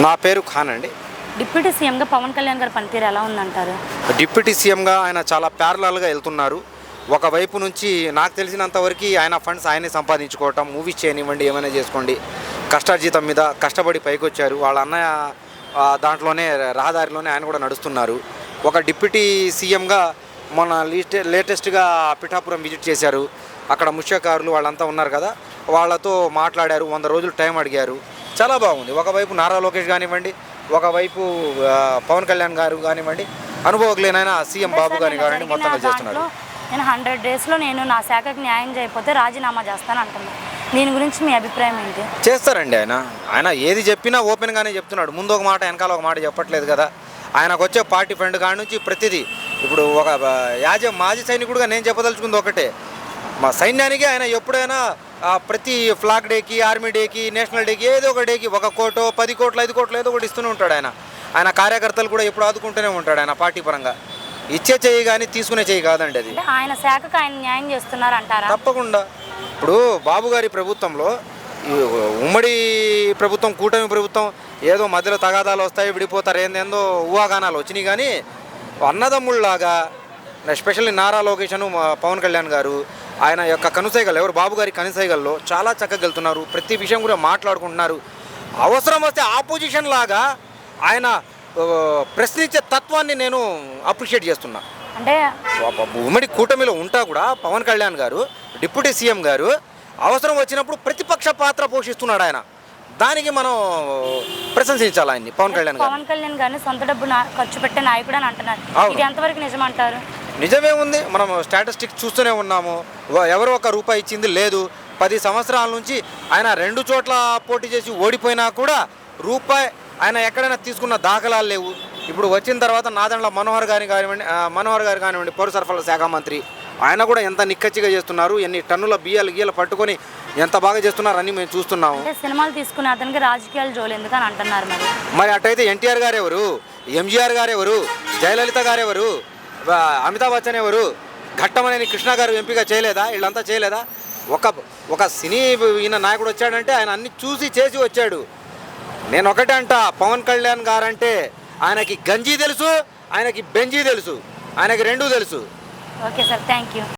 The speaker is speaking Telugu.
నా పేరు ఖాన్ అండి. డిప్యూటీ సీఎంగా పవన్ కళ్యాణ్ గారి పనితీరు ఎలా ఉందంటారు? డిప్యూటీ సీఎంగా ఆయన చాలా ప్యారలల్గా వెళ్తున్నారు. ఒకవైపు నుంచి నాకు తెలిసినంతవరకు ఆయన ఫండ్స్ ఆయనే సంపాదించుకోవటం, మూవీస్ చేయనివ్వండి, ఏమైనా చేసుకోండి, కష్టార్జితం మీద కష్టపడి పైకి వచ్చారు. వాళ్ళ అన్నయ్య దాంట్లోనే రహదారిలోనే ఆయన కూడా నడుస్తున్నారు. ఒక డిప్యూటీ సీఎంగా మొన్న లేటెస్ట్గా పిఠాపురం విజిట్ చేశారు. అక్కడ ముఖ్యకారులు వాళ్ళంతా ఉన్నారు కదా, వాళ్ళతో మాట్లాడారు. 100 రోజులు టైం అడిగారు. చాలా బాగుంది. ఒకవైపు నారా లోకేష్ కానివ్వండి, ఒకవైపు పవన్ కళ్యాణ్ గారు కానివ్వండి, అనుభవజ్ఞులైన సీఎం బాబు గారిని కానివ్వండి, మొత్తంగా చేస్తున్నారు. నేను 100 డేస్లో నేను నా శాఖకి న్యాయం చేయకపోతే రాజీనామా చేస్తాను అంటున్నాను. దీని గురించి మీ అభిప్రాయం ఏంటి? చేస్తారండి. ఆయన ఏది చెప్పినా ఓపెన్గానే చెప్తున్నాడు. ముందు ఒక మాట వెనకాల ఒక మాట చెప్పట్లేదు కదా. ఆయనకు వచ్చే పార్టీ ఫండ్ కాడి నుంచి ప్రతిదీ, ఇప్పుడు ఒక మాజీ సైనికుడిగా నేను చెప్పదలుచుకుంది ఒకటే, మా సైన్యానికి ఆయన ఎప్పుడైనా ప్రతి ఫ్లాగ్ డేకి, ఆర్మీ డేకి, నేషనల్ డేకి, ఏదో ఒక డేకి 1 కోటో 10 కోట్లు 5 కోట్లు ఏదో ఒకటి ఇస్తూనే ఉంటాడు. ఆయన కార్యకర్తలు కూడా ఎప్పుడు ఆదుకుంటూనే ఉంటాడు. ఆయన పార్టీ పరంగా ఇచ్చే చెయ్యి కానీ తీసుకునే చెయ్యి కాదండి అది. ఆయన శాఖకు ఆయన న్యాయం చేస్తున్నారు అంటారా? తప్పకుండా. ఇప్పుడు బాబు గారి ప్రభుత్వంలో, ఉమ్మడి ప్రభుత్వం, కూటమి ప్రభుత్వం, ఏదో మధ్యలో తగాదాలు వస్తాయి, విడిపోతారు, ఏందేందో ఊహాగానాలు వచ్చినాయి. కానీ అన్నదమ్ముళ్ళలాగా, ఎస్పెషల్లీ నారా లోకేషను పవన్ కళ్యాణ్ గారు, ఆయన యొక్క కనుసైగలు, ఎవరు బాబు గారి కనుసైగల్లో చాలా చక్కగా వెళ్తున్నారు. ప్రతి విషయం కూడా మాట్లాడుకుంటున్నారు. అవసరం వస్తే ఆపోజిషన్ లాగా ఆయన ప్రశ్నించే తత్వాన్ని నేను అప్రిషియేట్ చేస్తున్నా. అంటే ఉమ్మడి కూటమిలో ఉంటా కూడా పవన్ కళ్యాణ్ గారు, డిప్యూటీ సీఎం గారు అవసరం వచ్చినప్పుడు ప్రతిపక్ష పాత్ర పోషిస్తున్నాడు. ఆయన దానికి మనం ప్రశంసించాలి ఆయన్ని, పవన్ కళ్యాణ్ గారు. పవన్ కళ్యాణ్ గారిని సొంత డబ్బు ఖర్చు పెట్టే నాయకుడు అని అంటున్నారు. ఇది ఎంతవరకు నిజమంటారు? నిజమే ఉంది. మనం స్టాటిస్టిక్స్ చూస్తూనే ఉన్నాము. ఎవరో ఒక రూపాయి ఇచ్చింది లేదు. 10 సంవత్సరాల నుంచి ఆయన 2 చోట్ల పోటీ చేసి ఓడిపోయినా కూడా రూపాయి ఆయన ఎక్కడైనా తీసుకున్న దాఖలాలు లేవు. ఇప్పుడు వచ్చిన తర్వాత నాదెండ్ల మనోహర్ గారు కానివ్వండి, పౌర సరఫరాల శాఖ మంత్రి, ఆయన కూడా ఎంత నిక్కచ్చిగా చేస్తున్నారు. ఎన్ని టన్నుల బియ్యాలు పట్టుకొని ఎంత బాగా చేస్తున్నారు అని మేము చూస్తున్నాము. సినిమాలు తీసుకునే అతనికి రాజకీయాలు జోలు ఎందుకని అంటున్నారు. మరి అటైతే ఎన్టీఆర్ గారు ఎవరు, ఎంజీఆర్ గారు ఎవరు, జయలలిత గారు ఎవరు, అమితాబ్ బచ్చన్ ఎవరు, ఘట్టమనేని కృష్ణ గారు ఎంపీగా చేయలేదా? వీళ్ళంతా చేయలేదా? ఒక సినీ ఈయన నాయకుడు వచ్చాడంటే ఆయన అన్ని చూసి చేసి వచ్చాడు. నేను ఒకటే అంట, పవన్ కళ్యాణ్ గారంటే ఆయనకి గంజి తెలుసు, ఆయనకి బెంజీ తెలుసు, ఆయనకి 2 తెలుసు. Okay sir, thank you.